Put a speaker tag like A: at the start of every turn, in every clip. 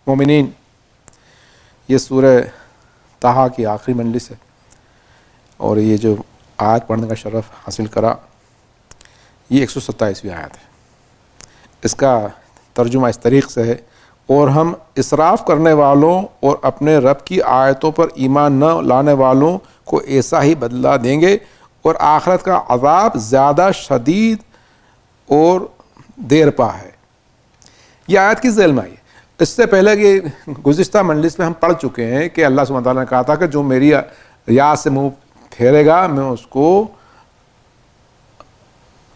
A: مومنین، یہ سورہ طٰہٰ کی آخری مجلس ہے اور یہ جو آیت پڑھنے کا شرف حاصل کرا یہ 127ویں آیت ہے۔ اس کا ترجمہ اس طریق سے ہے، اور ہم اسراف کرنے والوں اور اپنے رب کی آیتوں پر ایمان نہ لانے والوں کو ایسا ہی بدلہ دیں گے، اور آخرت کا عذاب زیادہ شدید اور دیر پا ہے۔ یہ آیت کس ذیل میں آئی ہے؟ اس سے پہلے کہ گزشتہ مجلس میں ہم پڑھ چکے ہیں کہ اللہ سبحانہ وتعالیٰ نے کہا تھا کہ جو میری ریاض سے منہ پھیرے گا میں اس کو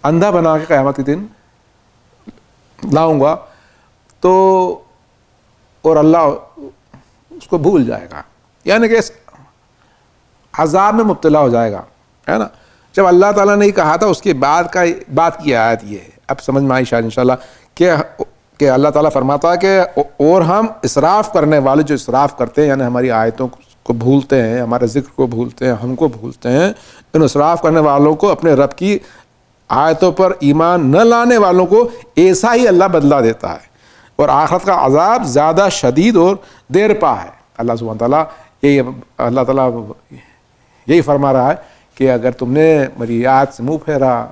A: اندھا بنا کے قیامت کے دن لاؤں گا، تو اور اللہ اس کو بھول جائے گا، یعنی کہ عذاب میں مبتلا ہو جائے گا، ہے نا۔ جب اللہ تعالیٰ نے یہ کہا تھا اس کے بعد کی آیت یہ ہے، اب سمجھ میں آئی شاید انشاءاللہ کہ اللہ تعالیٰ فرماتا ہے کہ اور ہم اسراف کرنے والے جو اسراف کرتے ہیں، یعنی ہماری آیتوں کو بھولتے ہیں، ہمارے ذکر کو بھولتے ہیں، ہم کو بھولتے ہیں، ان اسراف کرنے والوں کو، اپنے رب کی آیتوں پر ایمان نہ لانے والوں کو ایسا ہی اللہ بدلہ دیتا ہے، اور آخرت کا عذاب زیادہ شدید اور دیر پا ہے۔ اللہ سبحانہ تعالیٰ اللہ تعالیٰ یہی فرما رہا ہے کہ اگر تم نے میری آیت سے منہ پھیرا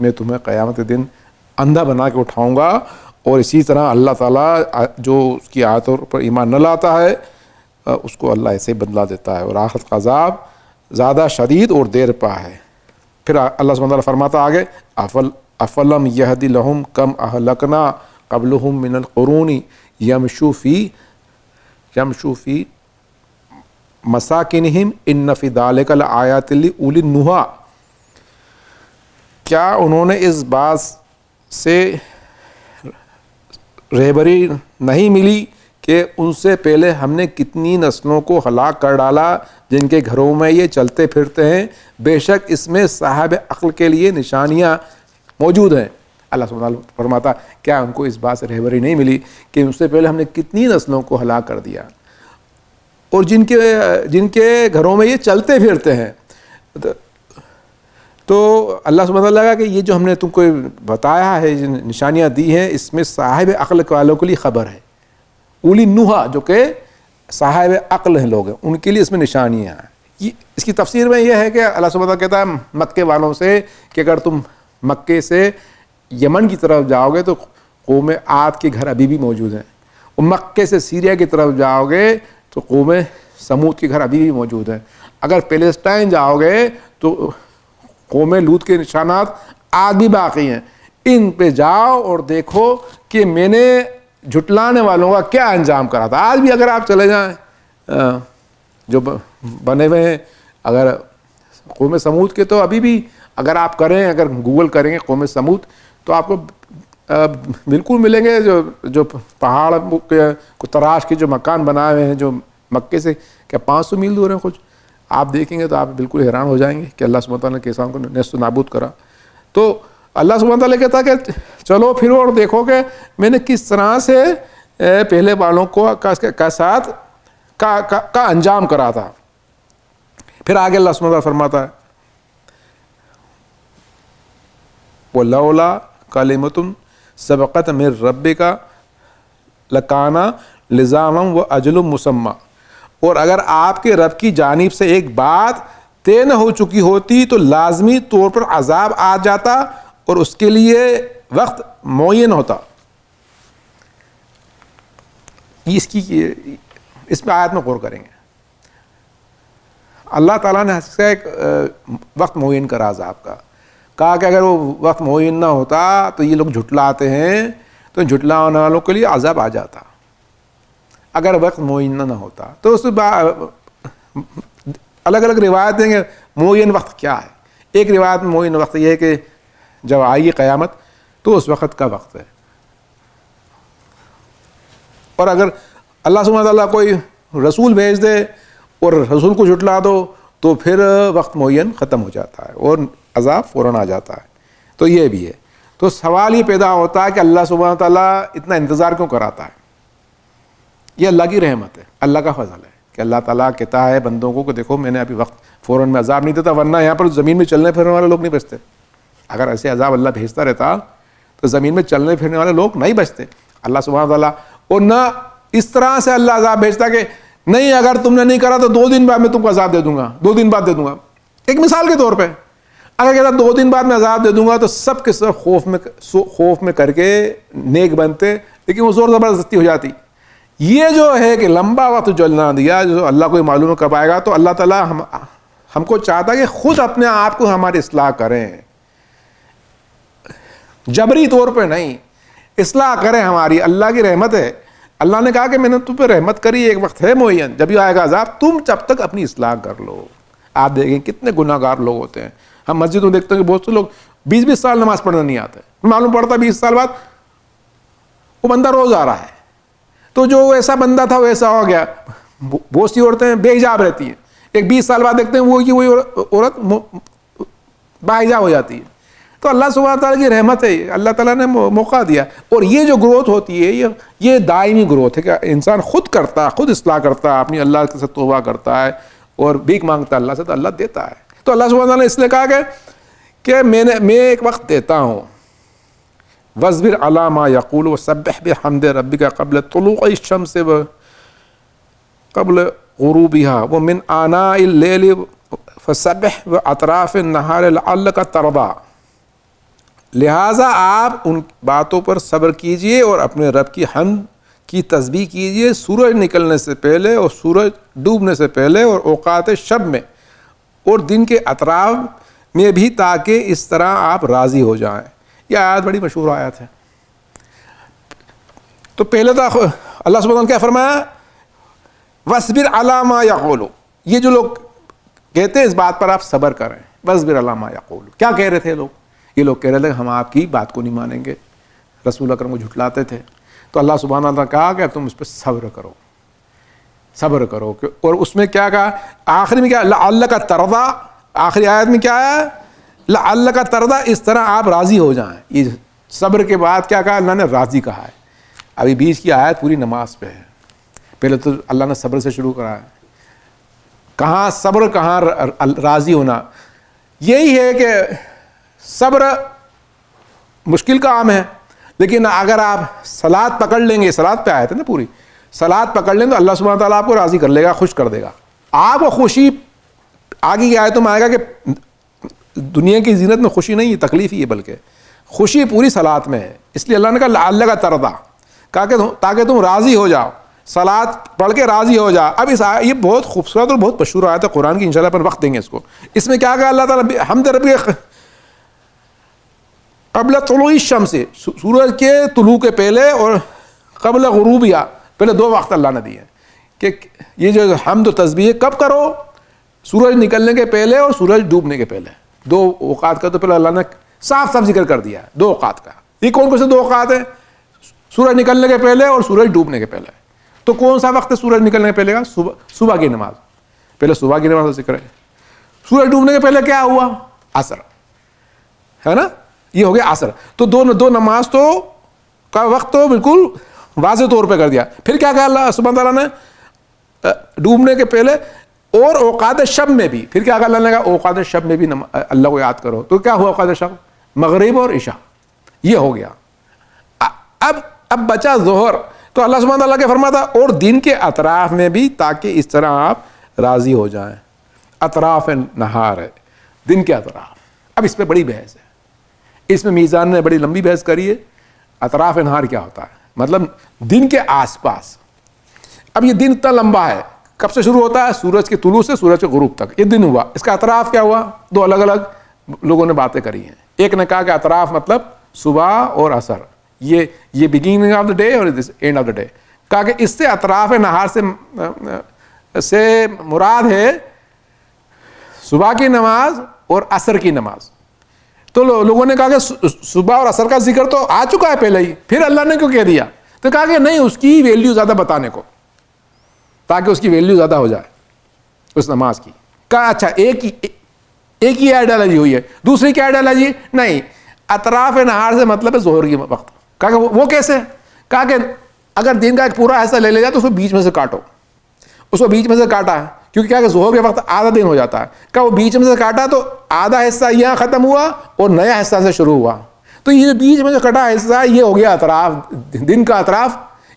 A: میں تمہیں قیامت کے دن اندھا بنا کے اٹھاؤں گا، اور اسی طرح اللہ تعالیٰ جو اس کی آیتوں پر ایمان نہ لاتا ہے اس کو اللہ ایسے ہی بدلہ دیتا ہے، اور آخرت کا عذاب زیادہ شدید اور دیر پا ہے۔ پھر اللہ سبحانہ تعالیٰ فرماتا آگے، افلم یہدی لہم کم اہلکنا قبلہم من القرون یمشوا فی مساکنہم ان فی ذلک لآیات لأولی النہی۔ کیا انہوں نے اس بات سے رہبری نہیں ملی کہ ان سے پہلے ہم نے کتنی نسلوں کو ہلاک کر ڈالا جن کے گھروں میں یہ چلتے پھرتے ہیں، بے شک اس میں صاحب عقل کے لیے نشانیاں موجود ہیں۔ اللہ سبحانہ وتعالیٰ فرماتا کیا ان کو اس بات سے رہبری نہیں ملی کہ ان سے پہلے ہم نے کتنی نسلوں کو ہلاک کر دیا، اور جن کے گھروں میں یہ چلتے پھرتے ہیں۔ تو اللہ سبحانہ وتعالیٰ کہا کہ یہ جو ہم نے تم کو بتایا ہے، نشانیاں دی ہیں، اس میں صاحب عقل والوں کے لیے خبر ہے، اولی نوحہ جو کہ صاحب عقل ہیں لوگ ہیں، ان کے لیے اس میں نشانیاں ہیں۔ اس کی تفسیر میں یہ ہے کہ اللہ سبحانہ وتعالیٰ کہتا ہے مکے والوں سے کہ اگر تم مکے سے یمن کی طرف جاؤ گے تو قوم عاد کے گھر ابھی بھی موجود ہیں، اور مکے سے سیریا کی طرف جاؤ گے تو قوم سمود کے گھر ابھی بھی موجود ہیں، اگر پیلسٹائن جاؤ گے تو قوم لوط کے نشانات آج بھی باقی ہیں، ان پہ جاؤ اور دیکھو کہ میں نے جھٹلانے والوں کا کیا انجام کرا تھا۔ آج بھی اگر آپ چلے جائیں جو بنے ہوئے ہیں، اگر قوم سمود کے تو ابھی بھی اگر آپ کریں، اگر گوگل کریں گے قوم سمود تو آپ کو بالکل ملیں گے جو پہاڑ کو تراش کے جو مکان بنائے ہوئے ہیں، جو مکے سے کیا 500 میل دور ہیں کچھ، آپ دیکھیں گے تو آپ بالکل حیران ہو جائیں گے کہ اللہ سبحانہ تعالیٰ نے کیسا ان کو نیست و نابود کرا۔ تو اللہ سبحانہ تعالیٰ کہتا ہے کہ چلو پھر اور دیکھو کہ میں نے کس طرح سے پہلے والوں کو کا انجام کرا تھا۔ پھر آگے اللہ سبحانہ تعالیٰ فرماتا ہے وَلَوْلَا كَلِمَةٌ سَبَقَتْ مِن رَبِّكَ لَكَانَ لِزَامًا وَأَجَلٌ مُّسَمًّى، اور اگر آپ کے رب کی جانب سے ایک بات طے نہ ہو چکی ہوتی تو لازمی طور پر عذاب آ جاتا اور اس کے لیے وقت معین ہوتا۔ اس میں آیت میں غور کریں گے، اللہ تعالیٰ نے ایک وقت معین کرا عذاب کا، کہا کہ اگر وہ وقت معین نہ ہوتا تو یہ لوگ جھٹلاتے ہیں تو جھٹلانے والوں کے لیے عذاب آ جاتا، اگر وقت معین نہ ہوتا۔ تو اس الگ الگ روایت دیں گے معین وقت کیا ہے۔ ایک روایت میں معین وقت یہ ہے کہ جب آئی قیامت تو اس وقت کا وقت ہے، اور اگر اللہ سبحانہ تعالیٰ کوئی رسول بھیج دے اور رسول کو جھٹلا دو تو پھر وقت معین ختم ہو جاتا ہے اور عذاب فوراً آ جاتا ہے۔ تو یہ بھی ہے، تو سوال یہ پیدا ہوتا ہے کہ اللہ سبحانہ تعالیٰ اتنا انتظار کیوں کراتا ہے؟ یہ اللہ کی رحمت ہے، اللہ کا فضل ہے کہ اللہ تعالیٰ کہتا ہے بندوں کو کہ دیکھو میں نے ابھی وقت فوراً میں عذاب نہیں دیتا، ورنہ یہاں پر زمین میں چلنے پھرنے والے لوگ نہیں بچتے۔ اگر ایسے عذاب اللہ بھیجتا رہتا تو زمین میں چلنے پھرنے والے لوگ نہیں بچتے۔ اللہ سبحانہ تعالیٰ اور نہ اس طرح سے اللہ عذاب بھیجتا کہ نہیں اگر تم نے نہیں کرا تو 2 دن بعد میں تم کو عذاب دے دوں گا، 2 دن بعد دے دوں گا. ایک مثال کے طور پہ اگر کہتا 2 دن بعد میں عذاب دے دوں گا تو سب کے سب خوف میں کر کے نیک بنتے، لیکن وہ زور زبردستی ہو جاتی. یہ جو ہے کہ لمبا وقت جو اللہ نے دیا، جو اللہ کو معلوم کب آئے گا، تو اللہ تعالیٰ ہم کو چاہتا ہے کہ خود اپنے آپ کو ہماری اصلاح کریں، جبری طور پہ نہیں، اصلاح کریں ہماری. اللہ کی رحمت ہے. اللہ نے کہا کہ میں نے تم پہ رحمت کری، ایک وقت ہے معین، جب یہ آئے گا عذاب تم جب تک اپنی اصلاح کر لو. آپ دیکھیں کتنے گناہ گار لوگ ہوتے ہیں. ہم مسجد میں دیکھتے ہیں کہ بہت سے لوگ 20 سال نماز پڑھنا نہیں آتے، معلوم پڑتا 20 سال بعد وہ بندہ روز آ رہا ہے. تو جو ایسا بندہ تھا وہ ایسا ہو گیا. بہت سی عورتیں بے حجاب رہتی ہیں، ایک 20 سال بعد دیکھتے ہیں وہی عورت با حجاب ہو جاتی ہے. تو اللہ سبحانہ تعالیٰ کی رحمت ہے، اللہ تعالیٰ نے موقع دیا. اور یہ جو گروتھ ہوتی ہے یہ دائمی گروتھ ہے کہ انسان خود کرتا ہے، خود اصلاح کرتا ہے، اپنی اللہ سے توبہ کرتا ہے اور بھیک مانگتا ہے اللہ سے، تو اللہ دیتا ہے. تو اللہ سبحانہ تعالیٰ نے اس لیے کہا کہ میں ایک وقت دیتا ہوں. وَاصْبِرْ عَلَىٰ مَا يَقُولُ وَسَبِّحْ بِحَمْدِ رَبِّكَ قَبْلَ طُلُوعِ الشَّمْسِ وَقَبْلَ غُرُوبِهَا وَمِنْ آنَاءِ اللَّيْلِ فَسَبِّحْ وَأَطْرَافِ النَّهَارِ لَعَلَّكَ تَرْضَىٰ. لہٰذا آپ ان باتوں پر صبر کیجئے اور اپنے رب کی حمد کی تسبیح کیجئے سورج نکلنے سے پہلے اور سورج ڈوبنے سے پہلے اور اوقات شب میں اور دن کے اطراف میں بھی، تاکہ اس طرح آپ راضی ہو جائیں. یہ آیت بڑی مشہور آیت ہے. تو پہلے تو اللہ سبحانہ وتعالیٰ نے کیا فرمایا؟ وَاصْبِرْ عَلَىٰ مَا يَقُولُ. یہ جو لوگ کہتے ہیں اس بات پر آپ صبر کریں. وَاصْبِرْ عَلَىٰ مَا يَقُولُ. کیا کہہ رہے تھے لوگ؟ یہ لوگ کہہ رہے تھے ہم آپ کی بات کو نہیں مانیں گے، رسول اکرم کو جھٹلاتے تھے. تو اللہ سبحانہ وتعالیٰ نے کہا کہ اب تم اس پہ صبر کرو، صبر کرو. اور اس میں کیا کہا آخری میں؟ کیا لعلک ترضیٰ. آخری آیت میں کیا ہے؟ لعلک ترضیٰ، اس طرح آپ راضی ہو جائیں. یہ صبر کے بعد کیا کہا؟ اللہ نے راضی کہا ہے. ابھی 20 کی آیت پوری نماز پہ ہے. پہلے تو اللہ نے صبر سے شروع کرا ہے. کہاں صبر کہاں راضی ہونا. یہی ہے کہ صبر مشکل کام ہے، لیکن اگر آپ صلات پکڑ لیں گے، صلات پہ آئے تھے نا، پوری صلات پکڑ لیں تو اللہ سبحانہ تعالیٰ آپ کو راضی کر لے گا، خوش کر دے گا. آپ کو خوشی آگے کی آیتوں میں آئے گا کہ دنیا کی زینت میں خوشی نہیں ہے، تکلیف ہی ہے، بلکہ خوشی پوری صلات میں ہے. اس لیے اللہ نے کہا لعلک ترضیٰ، کہا کہ تاکہ تم راضی ہو جاؤ، صلات پڑھ کے راضی ہو جاؤ. اب اس یہ بہت خوبصورت اور بہت مشہور آیت ہے قرآن کی، انشاءاللہ اپن وقت دیں گے اس کو. اس میں کیا کہا اللہ تعالیٰ؟ حمد ربی قبل طلوع الشمس، سورج کے طلوع کے پہلے، اور قبل غروبیہ، پہلے 2 وقت اللہ نے دیے کہ یہ جو حمد و تسبیح کب کرو؟ سورج نکلنے کے پہلے اور سورج ڈوبنے کے پہلے. 2 اوقات کا تو پہلے اللہ نے صاف صاف ذکر کر دیا ہے. 2 اوقات کا. یہ کون سے 2 اوقات ہیں؟ سورج نکلنے کے پہلے اور سورج ڈوبنے کے پہلے. تو کون سا وقت ہے سورج نکلنے کے پہلے کا؟ صبح کی نماز. پہلے صبح کی نماز کا ذکر ہے. سورج ڈوبنے کے پہلے کیا ہوا؟ عصر ہے نا، یہ ہو گیا عصر. تو دو نماز تو کا وقت تو بالکل واضح طور پہ کر دیا. پھر کیا کہا اللہ سبحانہ تعالیٰ نے؟ ڈوبنے کے پہلے اور اوقات شب میں بھی. پھر کیا کہا اللہ نے؟ کہا اوقات شب میں بھی اللہ کو یاد کرو. تو کیا ہوا اوقات شب؟ مغرب اور عشاء. یہ ہو گیا. اب بچا ظہر. تو اللہ سبحانہ تعالیٰ کے فرماتا اور دن کے اطراف میں بھی، تاکہ اس طرح آپ راضی ہو جائیں. اطراف نہار ہے، دن کے اطراف. اب اس پہ بڑی بحث ہے. اس میں میزان نے بڑی لمبی بحث کری ہے. اطراف نہار کیا ہوتا ہے؟ مطلب دن کے آس پاس. اب یہ دن اتنا لمبا ہے، کب سے شروع ہوتا ہے؟ سورج کے طلوع سے سورج کے غروب تک یہ دن ہوا. اس کا اطراف کیا ہوا؟ 2 الگ الگ لوگوں نے باتیں کری ہیں. ایک نے کہا کہ اطراف مطلب صبح اور عصر، یہ بگننگ آف دا ڈے اور اینڈ آف دا ڈے. کہا کہ اس سے اطراف نہار سے مراد ہے صبح کی نماز اور عصر کی نماز. تو لوگوں نے کہا کہ صبح اور عصر کا ذکر تو آ چکا ہے پہلے ہی، پھر اللہ نے کیوں کہہ دیا؟ تو کہا کہ نہیں، اس کی ویلیو زیادہ بتانے کو، تاکہ اس کی ویلیو زیادہ ہو جائے اس نماز کی. کہا اچھا ایک ہی آئیڈیالوجی ہوئی ہے، دوسری کیا آئیڈیالوجی؟ نہیں، اطراف نہار سے مطلب ہے ظہر کی وقت. کہا کہ وہ کیسے؟ کہا کہ اگر دن کا ایک پورا حصہ لے جائے تو اس کو بیچ میں سے کاٹو. اس کو بیچ میں سے کاٹا ہے کیونکہ کیا کہ ظہر کے وقت آدھا دن ہو جاتا ہے. کہا وہ بیچ میں سے کاٹا تو آدھا حصہ یہاں ختم ہوا اور نیا حصہ سے شروع ہوا. تو یہ بیچ میں جو کٹا حصہ یہ ہو گیا اطراف، دن کا اطراف.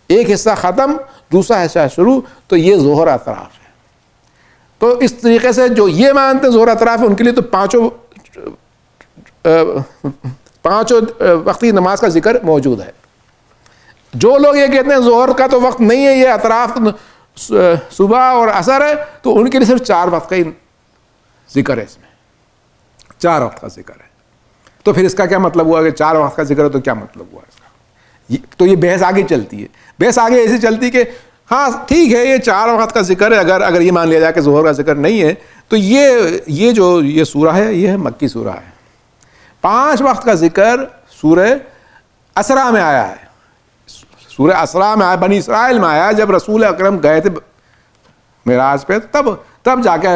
A: ایک حصہ ختم، دوسرا حصہ شروع, تو یہ ظہر اطراف ہے. تو اس طریقے سے جو یہ مانتے ہیں ظہر اطراف ہے ان کے لیے تو پانچوں وقتی نماز کا ذکر موجود ہے. جو لوگ یہ کہتے ہیں ظہر کا تو وقت نہیں ہے, یہ اطراف صبح اور عصر ہے, تو ان کے لیے صرف 4 وقت کا ہی ذکر ہے, اس میں 4 وقت کا ذکر ہے. تو پھر اس کا کیا مطلب ہوا کہ 4 وقت کا ذکر ہے تو کیا مطلب ہوا اس کا؟ تو یہ بحث آگے چلتی ہے. بحث آگے ایسی چلتی کہ ہاں ٹھیک ہے یہ 4 وقت کا ذکر ہے, اگر یہ مان لیا جائے کہ ظہر کا ذکر نہیں ہے تو یہ سورہ ہے یہ مکی سورہ ہے. 5 وقت کا ذکر سورہ اسراء میں آیا ہے. سورہ اسراء میں آیا, بنی اسرائیل میں آیا, جب رسول اکرم گئے تھے معراج پہ, تب جا کے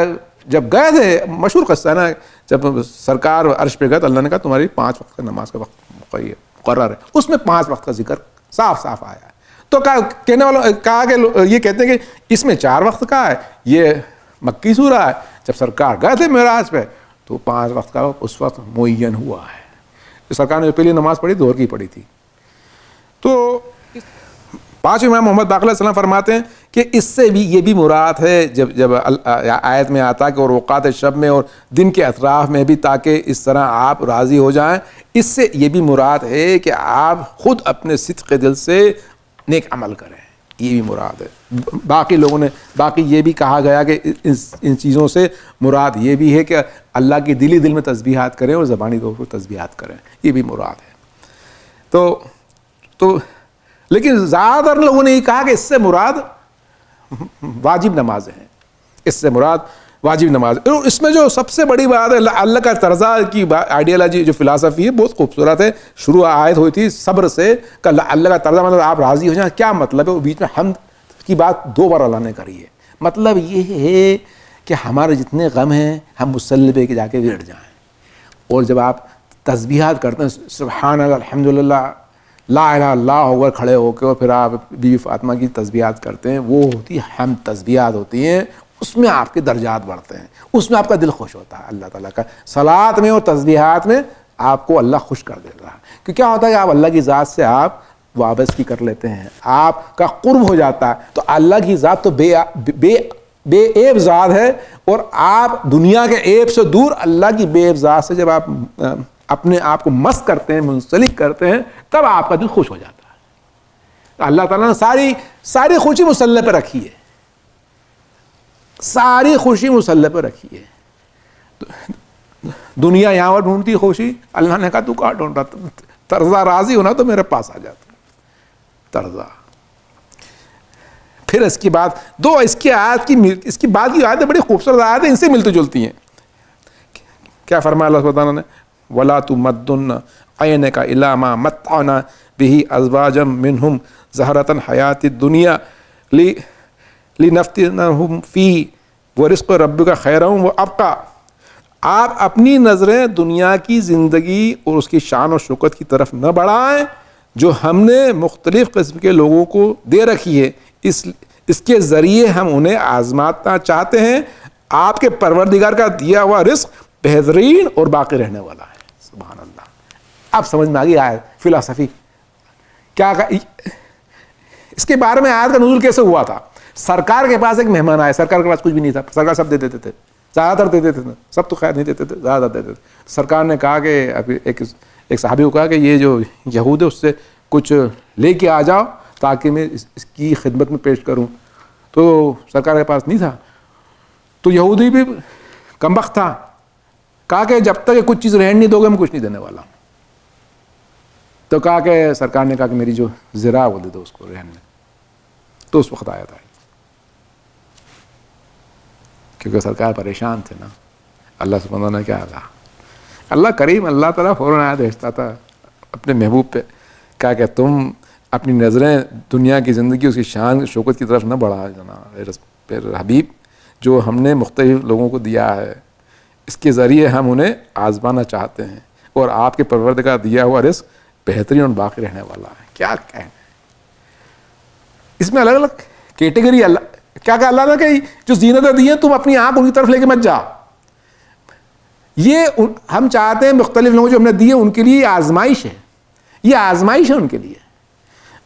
A: جب گئے تھے, مشہور قصہ ہے نا, جب سرکار عرش پہ گئے تو اللہ نے کہا تمہاری 5 وقت کا نماز کا وقت مقرر ہے. اس میں 5 وقت کا ذکر صاف صاف آیا ہے. تو کہنے والوں کہا کہ یہ کہتے ہیں کہ اس میں 4 وقت کا ہے, یہ مکی سورہ ہے. جب سرکار گئے تھے معراج پہ تو 5 وقت کا اس وقت معین ہوا ہے. سرکار نے جو پہلی نماز پڑھی ظہر کی پڑھی تھی. تو 5 امام محمد باقر علیہ السلام فرماتے ہیں کہ اس سے بھی یہ بھی مراد ہے, جب آیت میں آتا کہ اور اوقات شب میں اور دن کے اطراف میں بھی, تاکہ اس طرح آپ راضی ہو جائیں, اس سے یہ بھی مراد ہے کہ آپ خود اپنے صدق دل سے نیک عمل کریں, یہ بھی مراد ہے. باقی لوگوں نے یہ بھی کہا گیا کہ ان چیزوں سے مراد یہ بھی ہے کہ اللہ کی دل میں تسبیحات کریں اور زبانی طور پر تسبیحات کریں, یہ بھی مراد ہے. تو لیکن زیادہ تر لوگوں نے یہ کہا کہ اس سے مراد واجب نمازیں ہیں, اس سے مراد واجب نماز. اور اس میں جو سب سے بڑی بات ہے اللہ کا طرزہ کی آئیڈیالوجی جو فلسفی ہے بہت خوبصورت ہے. شروع آیت ہوئی تھی صبر سے کہ اللہ کا طرزہ مطلب آپ راضی ہو جائیں. کیا مطلب ہے؟ وہ بیچ میں حمد کی بات 2 بار اللہ نے کری ہے. مطلب یہ ہے کہ ہمارے جتنے غم ہیں ہم مصلی پہ جا کے بیٹھ جائیں, اور جب آپ تسبیحات کرتے ہیں سبحان اللہ الحمدللہ لا الہ الا اللہ ہو کر کھڑے ہو کے, اور پھر آپ بی بی فاطمہ کی تسبیحات کرتے ہیں, وہ ہوتی ہے حمد تسبیحات ہوتی ہیں. اس میں آپ کے درجات بڑھتے ہیں, اس میں آپ کا دل خوش ہوتا ہے اللہ تعالیٰ کا. صلات میں اور تسبیحات میں آپ کو اللہ خوش کر دیتا ہے, کہ کیا ہوتا ہے کہ آپ اللہ کی ذات سے آپ وابستگی کر لیتے ہیں, آپ کا قرب ہو جاتا ہے. تو اللہ کی ذات تو بے عیب ذات ہے, اور آپ دنیا کے عیب سے دور اللہ کی بے عیب ذات سے جب آپ اپنے آپ کو مست کرتے ہیں, منسلک کرتے ہیں, تب آپ کا دل خوش ہو جاتا ہے. اللہ تعالیٰ نے ساری خوشی مصلی پہ رکھی ہے, ساری خوشی مصلی پہ رکھی ہے. دنیا یہاں پر ڈھونڈتی خوشی, اللہ نے کہا تو کہاں ڈھونڈ رہا, طرزہ راضی ہونا تو میرے پاس آ جاتا طرزہ. پھر اس کے بعد اس کی بعد کی آیتیں بڑی خوبصورت آیتیں ان سے ملتی جلتی ہیں. کیا فرمایا اللہ سبحانہ نے, وَلَا تُمَدُّنَّ عَيْنَكَ إِلَىٰ مَا مَتَّعْنَا بِهِ أَزْوَاجًا مِّنْهُمْ زَهْرَةَ الْحَيَاةِ الدُّنْيَا لِنَفْتِنَهُمْ فِيهِ وَرِزْقُ رَبِّكَ خَيْرٌ وَأَبْقَىٰ. آپ اپنی نظریں دنیا کی زندگی اور اس کی شان و شوکت کی طرف نہ بڑھائیں جو ہم نے مختلف قسم کے لوگوں کو دے رکھی ہے, اس کے ذریعے ہم انہیں آزمانا چاہتے ہیں. آپ کے پروردگار کا دیا ہوا رزق بہترین اور باقی رہنے والا ہے. سبحان اللہ. اب سمجھ میں آ گئی آیت فلسفی کیا. اس کے بارے میں آیت کا نزول کیسے ہوا تھا. سرکار کے پاس ایک مہمان آئے, سرکار کے پاس کچھ بھی نہیں تھا, سرکار سب دے دیتے تھے, زیادہ تر دے دیتے تھے, سب تو خیر نہیں دیتے تھے, زیادہ دے دیتے تھے. سرکار نے کہا کہ ابھی ایک صحابی کو کہا کہ یہ جو یہود ہے اس سے کچھ لے کے آ جاؤ تاکہ میں اس کی خدمت میں پیش کروں. تو سرکار کے پاس نہیں تھا, تو یہودی بھی کمبخت تھا, کہا کہ جب تک کچھ چیز رہن نہیں دو گے میں کچھ نہیں دینے والا. تو کہا کہ سرکار نے کہا کہ میری جو زرا وہ دے دو اس کو رہن میں. تو اس وقت آیا تھا, کیونکہ سرکار پریشان تھے نا. اللہ سبحانہ نے کیا کہا, اللہ کریم اللہ تعالیٰ فوراً آیا بھیجتا تھا اپنے محبوب پہ, کہا کہ تم اپنی نظریں دنیا کی زندگی اس کی شان شوکت کی طرف نہ بڑھا جانا حبیب, جو ہم نے مختلف لوگوں کو دیا ہے اس کے ذریعے ہم انہیں آزمانا چاہتے ہیں, اور آپ کے پروردگار دیا ہوا رزق بہترین اور باقی رہنے والا ہے. کیا کہیں اس میں الگ الگ کیٹیگری. اللہ کیا کہا اللہ نے کہ جو زینتیں دی ہیں تم اپنی آنکھ ان کی طرف لے کے مت جا. یہ ہم چاہتے ہیں مختلف لوگوں جو ہم نے دیے ان کے لیے آزمائش ہے, یہ آزمائش ہے ان کے لیے.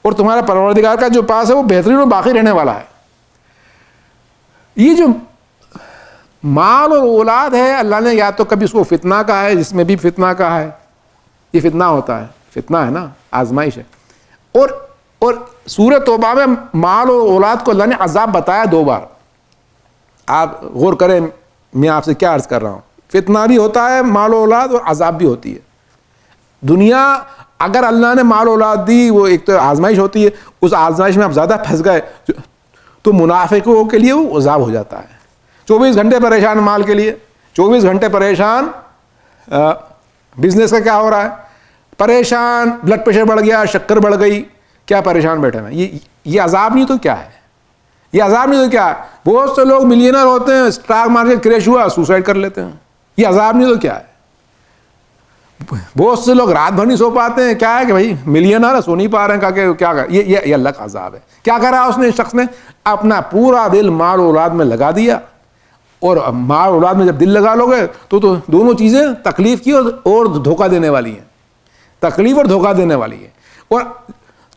A: اور تمہارا پروردگار کا جو پاس ہے وہ بہترین اور باقی رہنے والا ہے. یہ جو مال اور اولاد ہے اللہ نے یا تو کبھی اس کو فتنہ کہا ہے, جس میں بھی فتنہ کہا ہے, یہ فتنہ ہوتا ہے, فتنہ ہے نا, آزمائش ہے. اور سورہ توبہ میں مال اور اولاد کو اللہ نے عذاب بتایا 2 بار. آپ غور کریں میں آپ سے کیا عرض کر رہا ہوں, فتنہ بھی ہوتا ہے مال و اولاد اور عذاب بھی ہوتی ہے. دنیا اگر اللہ نے مال و اولاد دی وہ ایک تو آزمائش ہوتی ہے, اس آزمائش میں آپ زیادہ پھنس گئے تو منافقوں کے لیے وہ عذاب ہو جاتا ہے. 24 گھنٹے پریشان مال کے لیے, 24 گھنٹے پریشان بزنس کا کیا ہو رہا ہے, پریشان بلڈ پریشر بڑھ گیا, شکر بڑھ گئی, کیا پریشان بیٹھے ہیں. یہ عذاب نہیں تو کیا ہے, یہ عذاب نہیں تو کیا ہے. بہت سے لوگ ملینر ہوتے ہیں, اسٹاک مارکیٹ کریش ہوا سوسائڈ کر لیتے ہیں, یہ عذاب نہیں تو کیا ہے. بہت سے لوگ رات بھر نہیں سو پاتے ہیں, کیا ہے کہ بھائی ملینر ہے سو نہیں پا رہے ہیں, کہ کیا کر, یہ اللہ کا عذاب ہے. کیا کرا اس نے, شخص نے اپنا پورا دل مال و اولاد میں لگا دیا, اور مال و اولاد میں جب دل لگا لو گے تو دونوں چیزیں تکلیف کی اور دھوکہ دینے والی ہیں, تکلیف اور دھوکہ دینے والی ہے. اور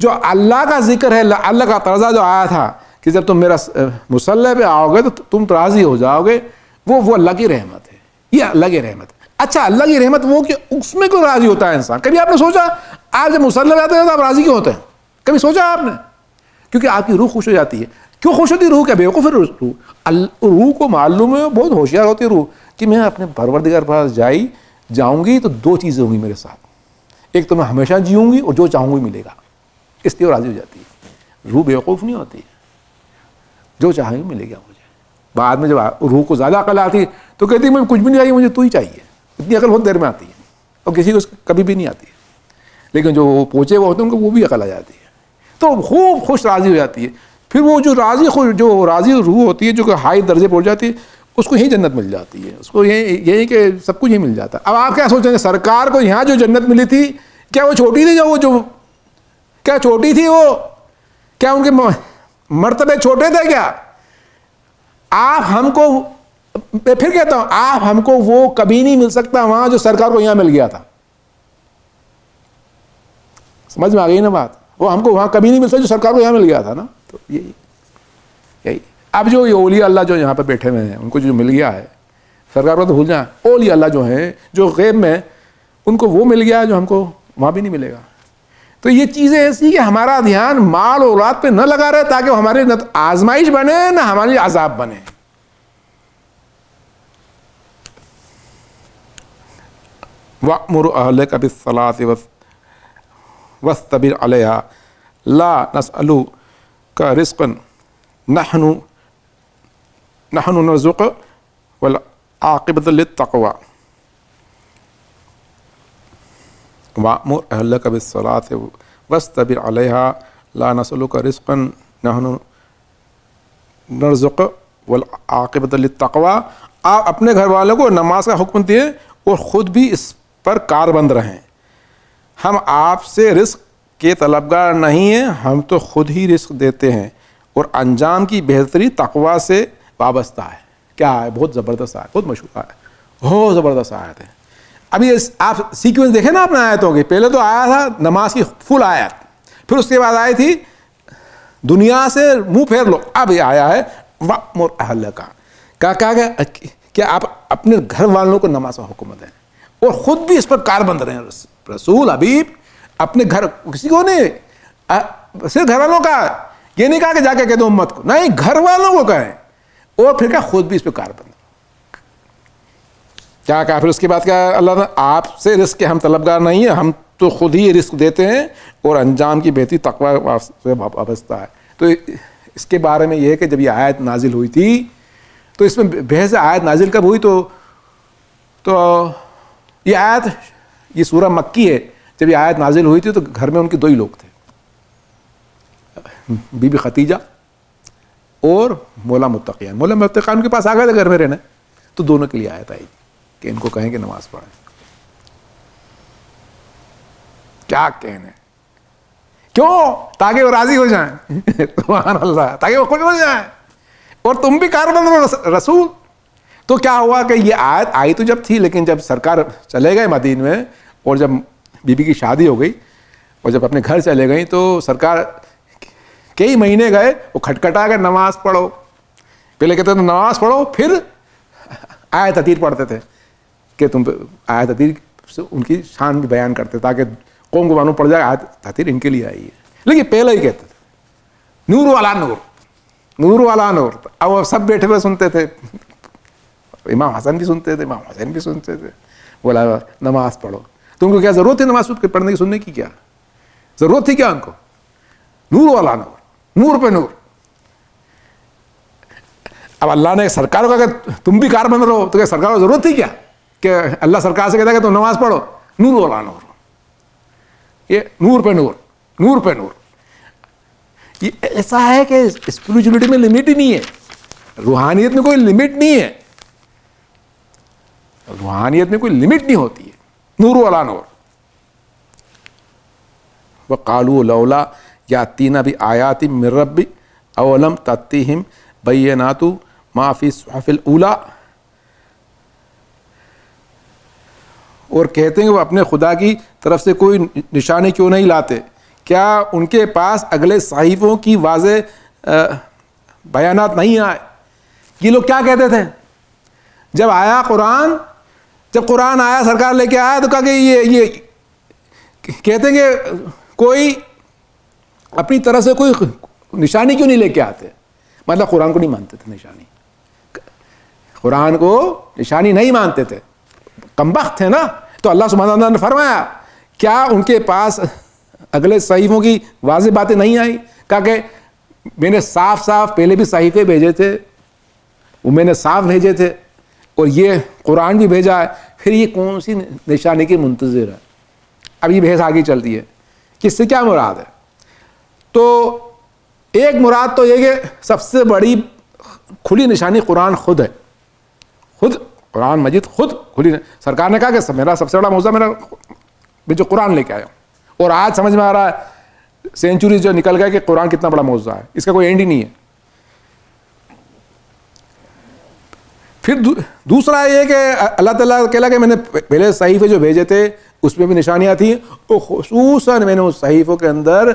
A: جو اللہ کا ذکر ہے, اللہ کا ترضا جو آیا تھا کہ جب تم میرا مصلی پہ آؤ گے تو تم راضی ہو جاؤ گے, وہ اللہ کی رحمت ہے, یہ اللہ کی رحمت ہے. اچھا اللہ کی رحمت وہ کہ اس میں کیوں راضی ہوتا ہے انسان؟ کبھی آپ نے سوچا آپ جب مصلی پہ آتے ہیں تو آپ راضی کیوں ہوتے ہیں؟ کبھی سوچا آپ نے؟ کیونکہ آپ کی روح خوش ہو جاتی ہے. کیوں خوش ہوتی ہے روح؟ کیا بیوقوف ہے روح؟ روح کو معلوم ہے, بہت ہوشیار ہوتی ہے روح کہ میں اپنے پروردگار پاس جاؤں گی تو 2 چیزیں ہوں گی میرے ساتھ, ایک تو میں ہمیشہ جیوں گی اور جو چاہوں گی ملے گا, اس لیے راضی ہو جاتی ہے. روح بیوقوف نہیں ہوتی, جو چاہیں گے ملے گا مجھے. بعد میں جب روح کو زیادہ عقل آتی ہے تو کہتی ہے مجھے کچھ بھی نہیں چاہیے, مجھے تو ہی چاہیے. اتنی عقل بہت دیر میں آتی ہے اور کسی کو کبھی بھی نہیں آتی ہے, لیکن جو پوچھے وہ ہوتے ہیں ان کو وہ بھی عقل آ جاتی ہے, تو خوب خوش راضی ہو جاتی ہے. پھر وہ جو راضی روح ہوتی ہے جو کہ ہائی درجے پہنچ جاتی ہے, اس کو یہیں جنت مل جاتی ہے, اس کو یہی کہ سب کچھ یہیں مل جاتا ہے. اب آپ کیا سوچیں گے, سرکار کو یہاں جو جنت ملی تھی کیا وہ چھوٹی تھی, کیا چھوٹی تھی وہ, کیا ان کے مرتبے چھوٹے تھے کیا؟ آپ ہم کو, میں پھر کہتا ہوں, آپ ہم کو وہ کبھی نہیں مل سکتا وہاں جو سرکار کو یہاں مل گیا تھا. سمجھ میں آ گئی نا بات؟ وہ ہم کو وہاں کبھی نہیں مل سکتا جو سرکار کو یہاں مل گیا تھا نا. تو یہی اب جو یہ اولیاء اللہ جو یہاں پہ بیٹھے ہوئے ہیں ان کو جو مل گیا ہے, سرکار کو تو بھول جائیں, اولیاء اللہ جو ہیں جو غیب میں, ان کو وہ مل گیا ہے جو ہم کو وہاں بھی نہیں ملے گا. تو یہ چیزیں ایسی کہ ہمارا دھیان مال و اولاد پہ نہ لگا رہے تاکہ وہ ہمارے نہ آزمائش بنے نہ ہماری عذاب بنے. وَأْمُرْ أَهْلَكَ بِالصَّلَاةِ وَاسْتَبِرْ عَلَيْهَا لَا نَسْأَلُكَ رِزْقًا نَحْنُ نَرْزُقُكَ وَالْعَاقِبَةُ لِلتَّقْوَىٰ. وَأْمُرْ أَهْلَكَ بِالصَّلَاةِ وَاسْتَبِرْ عَلَيْهَا لَا نَسْأَلُكَ رِزْقًا نَحْنُ نَرْزُقُكَ وَالْعَاقِبَةُ لِلتَّقْوَىٰ. آپ اپنے گھر والوں کو نماز کا حکم دیں اور خود بھی اس پر کاربند رہیں. ہم آپ سے رزق کے طلبگار نہیں ہیں, ہم تو خود ہی رزق دیتے ہیں اور انجام کی بہتری تقویٰ سے وابستہ ہے. کیا ہے؟ بہت زبردست آیت, بہت مشہور آیت, بہت زبردست آیت ہے. ابھی آپ سیکوینس دیکھیں نا اپنے آیتوں کے, پہلے تو آیا تھا نماز کی فل آیت, پھر اس کے بعد آئی تھی دنیا سے منہ پھیر لو, اب یہ آیا ہے وَأْمُرْ أَهْلَكَ کہ آپ اپنے گھر والوں کو نماز کا حکم دیں اور خود بھی اس پر کاربند رہیں. رسول حبیب اپنے گھر, کسی کو نہیں, صرف گھر والوں کا, یہ نہیں کہا کہ جا کے کہہ دو امت کو, نہیں, گھر والوں کو کہیں, اور پھر کیا خود بھی اس پہ کاربند. کیا کہا پھر اس کے بعد؟ کیا اللہ نے آپ سے رزق کے ہم طلبگار نہیں ہیں, ہم تو خود ہی رزق دیتے ہیں اور انجام کی بہتری تقویٰ سے وابستہ ہے. تو اس کے بارے میں یہ ہے کہ جب یہ آیت نازل ہوئی تھی تو اس میں بحث آیت نازل کب ہوئی, تو یہ آیت, یہ سورہ مکی ہے. جب یہ آیت نازل ہوئی تھی تو گھر میں ان کے 2 ہی لوگ تھے, بی بی خدیجہ اور مولا متقیان. مولا متقیان کے پاس آ گئے تھے گھر میں رہنے, تو دونوں کے لیے آیت آئی کہ ان کو کہیں کہ نماز پڑھیں. کیا کہنے, کیوں؟ تاکہ وہ راضی ہو جائیں. سبحان اللہ, تاکہ وہ خوش ہو جائیں اور تم بھی کاربند ہو رسول. تو کیا ہوا کہ یہ آیت آئی تو جب تھی, لیکن جب سرکار چلے گئے مدینے میں اور جب بی بی کی شادی ہو گئی اور جب اپنے گھر چلے گئیں تو سرکار کئی مہینے گئے, وہ کھٹکھٹا کے نماز پڑھو, پہلے کہتے تھے نماز پڑھو, پھر آیت تطہیر پڑھتے تھے کہ تم آیت تطہیر سے ان کی شان بھی بیان کرتے تاکہ قوم کو معلوم پڑ جائے آیت تطہیر ان کے لیے آئی ہے. لیکن پہلے ہی کہتے تھے نور والا نور, نور والا نور. اب وہ سب بیٹھے ہوئے سنتے تھے, امام حسن بھی سنتے تھے, امام حسین بھی سنتے تھے, بولا نماز پڑھو. تم کو کیا ضرورت ہے نماز پڑھنے کی, سننے کی کیا ضرورت تھی کیا ان کو؟ نور والا نور, نور پہ نور. اب اللہ نے سرکار کو اگر تم بھی کار بن رہو تو کیا سرکار کو ضرورت تھی کیا کہ اللہ سرکار سے کہتا ہے کہ تم نماز پڑھو؟ نور والا نور, یہ نور پہ نور, نور پہ نور. یہ ایسا ہے کہ اسپرچولیٹی میں لمٹ ہی نہیں ہے, روحانیت میں کوئی لمٹ نہیں ہے, روحانیت میں کوئی لمٹ نہیں ہوتی ہے. نور والا نور. وَقَالُوا لَوْلَا يَأْتِينَا بِآيَاتٍ مِّن رَّبِّهِ أَوَلَمْ تَأْتِهِمْ بَيِّنَاتُ مَا فِي الصُّحُفِ الْأُولَىٰ. اور کہتے ہیں کہ وہ اپنے خدا کی طرف سے کوئی نشانی کیوں نہیں لاتے, کیا ان کے پاس اگلے صحیفوں کی واضح بیانات نہیں آئے؟ یہ لوگ کیا کہتے تھے جب آیا قرآن, جب قرآن آیا سرکار لے کے آیا تو کہا کہ یہ کہتے ہیں کہ کوئی اپنی طرف سے کوئی نشانی کیوں نہیں لے کے آتے, مطلب قرآن کو نہیں مانتے تھے, نشانی قرآن کو نشانی نہیں مانتے تھے, کمبخت تھے نا. تو اللہ سبحانہ وتعالیٰ نے فرمایا کیا ان کے پاس اگلے صحیفوں کی واضح باتیں نہیں آئی؟ کہا کہ میں نے صاف صاف پہلے بھی صحیفے بھیجے تھے, وہ میں نے صاف بھیجے تھے, اور یہ قرآن بھی بھیجا ہے, پھر یہ کون سی نشانی کی منتظر ہے؟ اب یہ بحث آگے چلتی ہے کہ اس سے کیا مراد ہے. تو ایک مراد تو یہ کہ سب سے بڑی کھلی نشانی قرآن خود ہے, خود قرآن مجید خود کھلی. سرکار نے کہا کہ میرا سب سے بڑا موضوع میرا میں جو قرآن لے کے آیا ہوں, اور آج سمجھ میں آ رہا ہے سینچوریز جو نکل گیا کہ قرآن کتنا بڑا موضوع ہے, اس کا کوئی اینڈ ہی نہیں ہے. پھر دوسرا یہ کہ اللہ تعالیٰ کہلا کہ میں نے پہلے صحیفے جو بھیجے تھے اس میں بھی نشانیاں تھیں, اور خصوصاً میں نے اس صحیفوں کے اندر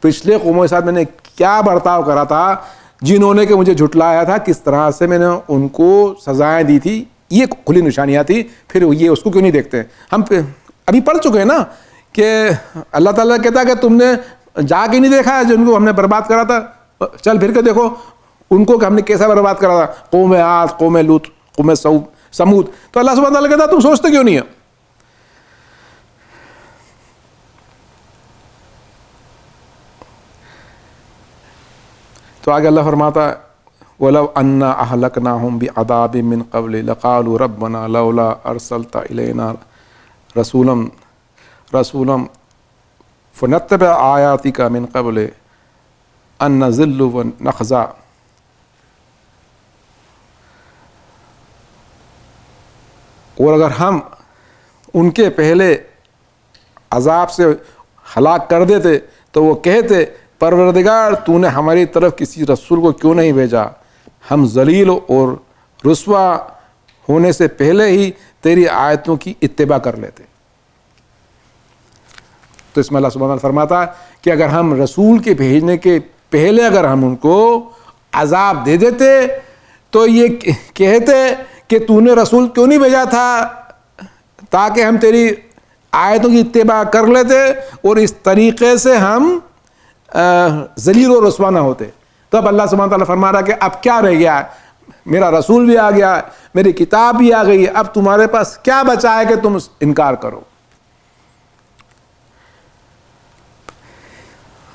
A: پچھلے قوموں کے ساتھ میں نے کیا برتاؤ کرا تھا, جنہوں نے کہ مجھے جھٹلایا تھا, کس طرح سے میں نے ان کو سزائیں دی تھی, یہ کھلی نشانیاں تھیں. پھر یہ اس کو کیوں نہیں دیکھتے؟ ہم ابھی پڑھ چکے ہیں نا کہ اللہ تعالیٰ کہتا کہ تم نے جا کے نہیں دیکھا جن کو ہم نے برباد کرا تھا, چل پھر کے دیکھو ان کو کہ ہم نے کیسا برباد کرا تھا, قوم عاد, قوم لوط, قوم سمود. تو اللہ سبحانہ تعالیٰ کہتا تم سوچتے کیوں نہیں ہو؟ تو آگے اللہ فرماتا ہے وَلَوْ أَنَّا أَهْلَكْنَاهُمْ بِعَذَابٍ مِّن قَبْلِ لَقَالُوا رَبَّنَا لَوْلَا أَرْسَلْتَ إِلَيْنَا رَسُولًا فَنَتَّبِعْ آيَاتِكَ مِن قَبْلِ أَن نَّذِلَّ وَنَخْزَىٰ. اور اگر ہم ان کے پہلے عذاب سے ہلاک کر دیتے تو وہ کہتے پروردگار تو نے ہماری طرف کسی رسول کو کیوں نہیں بھیجا, ہم ذلیل اور رسوا ہونے سے پہلے ہی تیری آیتوں کی اتباع کر لیتے. تو اس میں اللہ سبحانہ فرماتا ہے کہ اگر ہم رسول کے بھیجنے کے پہلے اگر ہم ان کو عذاب دے دیتے تو یہ کہتے کہ تو نے رسول کیوں نہیں بھیجا تھا تاکہ ہم تیری آیتوں کی اتباع کر لیتے اور اس طریقے سے ہم ذلیل و رسوا نہ ہوتے. تو اب اللہ سبحانہ تعالیٰ فرما رہا کہ اب کیا رہ گیا ہے, میرا رسول بھی آ گیا ہے, میری کتاب بھی آ گئی ہے, اب تمہارے پاس کیا بچا ہے کہ تم انکار کرو؟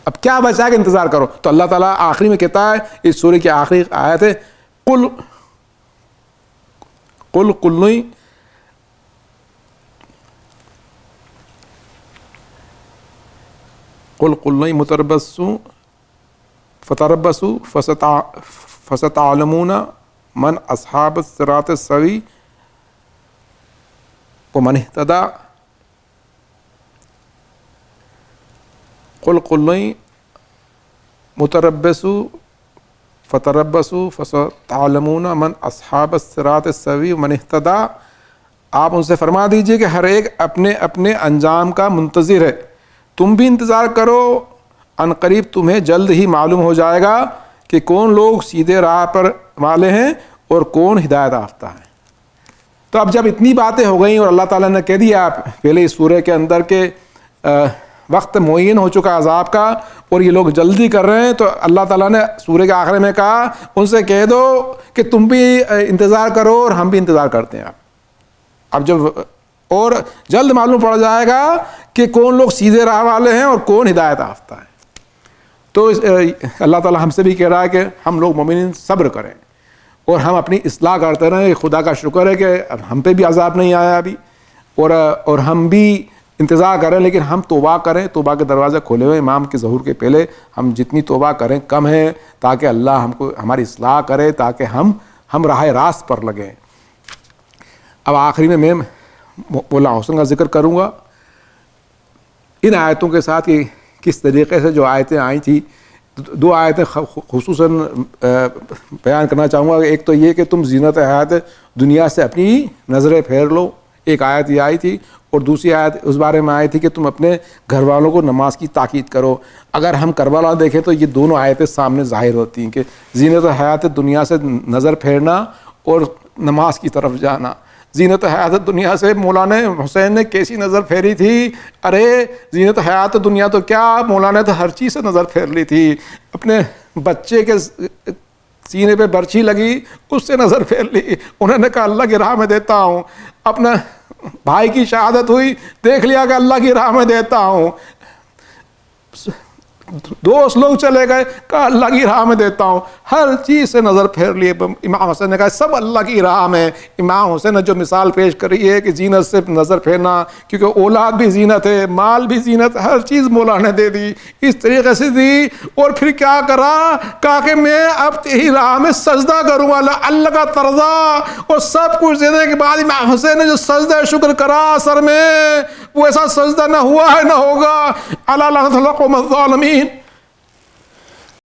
A: اب کیا بچا ہے کہ انتظار کرو؟ تو اللہ تعالیٰ آخری میں کہتا ہے, اس سورہ کی آخری آیت ہے قل کل متربصوا فتربصوا فستعلمون من اصحاب الصراط السوی ومن اهتدى. قل کل متربصوا فتربصوا فستعلمون من اصحاب الصراط السوی ومن اهتدى. آپ ان سے فرما دیجئے کہ ہر ایک اپنے اپنے انجام کا منتظر ہے, تم بھی انتظار کرو، ان قریب تمہیں جلد ہی معلوم ہو جائے گا کہ کون لوگ سیدھے راہ پر والے ہیں اور کون ہدایت یافتہ ہیں۔ تو اب جب اتنی باتیں ہو گئیں اور اللہ تعالیٰ نے کہہ دیا پہلے اس سورہ کے اندر کہ وقت معین ہو چکا عذاب کا اور یہ لوگ جلدی کر رہے ہیں، تو اللہ تعالیٰ نے سورہ کے آخر میں کہا ان سے کہہ دو کہ تم بھی انتظار کرو اور ہم بھی انتظار کرتے ہیں۔ اب جب اور جلد معلوم پڑ جائے گا کہ کون لوگ سیدھے راہ والے ہیں اور کون ہدایت یافتہ ہیں۔ تو اللہ تعالیٰ ہم سے بھی کہہ رہا ہے کہ ہم لوگ مومنین صبر کریں اور ہم اپنی اصلاح کرتے رہیں۔ خدا کا شکر ہے کہ ہم پہ بھی عذاب نہیں آیا ابھی، اور ہم بھی انتظار کریں، لیکن ہم توبہ کریں، توبہ کے دروازے کھولے ہوئے امام کے ظہور کے پہلے ہم جتنی توبہ کریں کم ہے، تاکہ اللہ ہم کو ہماری اصلاح کرے، تاکہ ہم راہ راست پر لگیں۔ اب آخری میں مولا حسن کا ذکر کروں گا ان آیتوں کے ساتھ کہ کس طریقے سے جو آیتیں آئی تھی۔ دو آیتیں خصوصاً بیان کرنا چاہوں گا۔ ایک تو یہ کہ تم زینت حیات دنیا سے اپنی نظریں پھیر لو، ایک آیت یہ آئی تھی، اور دوسری آیت اس بارے میں آئی تھی کہ تم اپنے گھر والوں کو نماز کی تاکید کرو۔ اگر ہم کربلا دیکھیں تو یہ دونوں آیتیں سامنے ظاہر ہوتی ہیں کہ زینت حیات دنیا سے نظر پھیرنا اور نماز کی طرف جانا۔ زینت حیات دنیا سے مولانا حسین نے کیسی نظر پھیری تھی؟ ارے زینت حیات دنیا تو کیا، مولانا نے تو ہر چیز سے نظر پھیر لی تھی۔ اپنے بچے کے سینے پہ برچھی لگی اس سے نظر پھیر لی، انہوں نے کہا اللہ کی راہ میں دیتا ہوں۔ اپنا بھائی کی شہادت ہوئی، دیکھ لیا کہ اللہ کی راہ میں دیتا ہوں۔ دوست لوگ چلے گئے، کہا اللہ کی راہ میں دیتا ہوں۔ ہر چیز سے نظر پھیر لیے۔ امام حسین نے کہا سب اللہ کی راہ میں۔ امام حسین نے جو مثال پیش کری ہے کہ زینت سے نظر پھیرنا، کیونکہ اولاد بھی زینت ہے، مال بھی زینت، ہر چیز مولا نے دے دی، اس طریقے سے دی۔ اور پھر کیا کرا؟ کہا کہ میں اب تیری راہ میں سجدہ کروں گا اللہ کا طرزہ، اور سب کچھ دینے کے بعد امام حسین نے جو سجدہ شکر کرا سر میں، وہ ایسا سجدہ نہ ہوا ہے نہ ہوگا۔ الا لعنت القوم الظالمین۔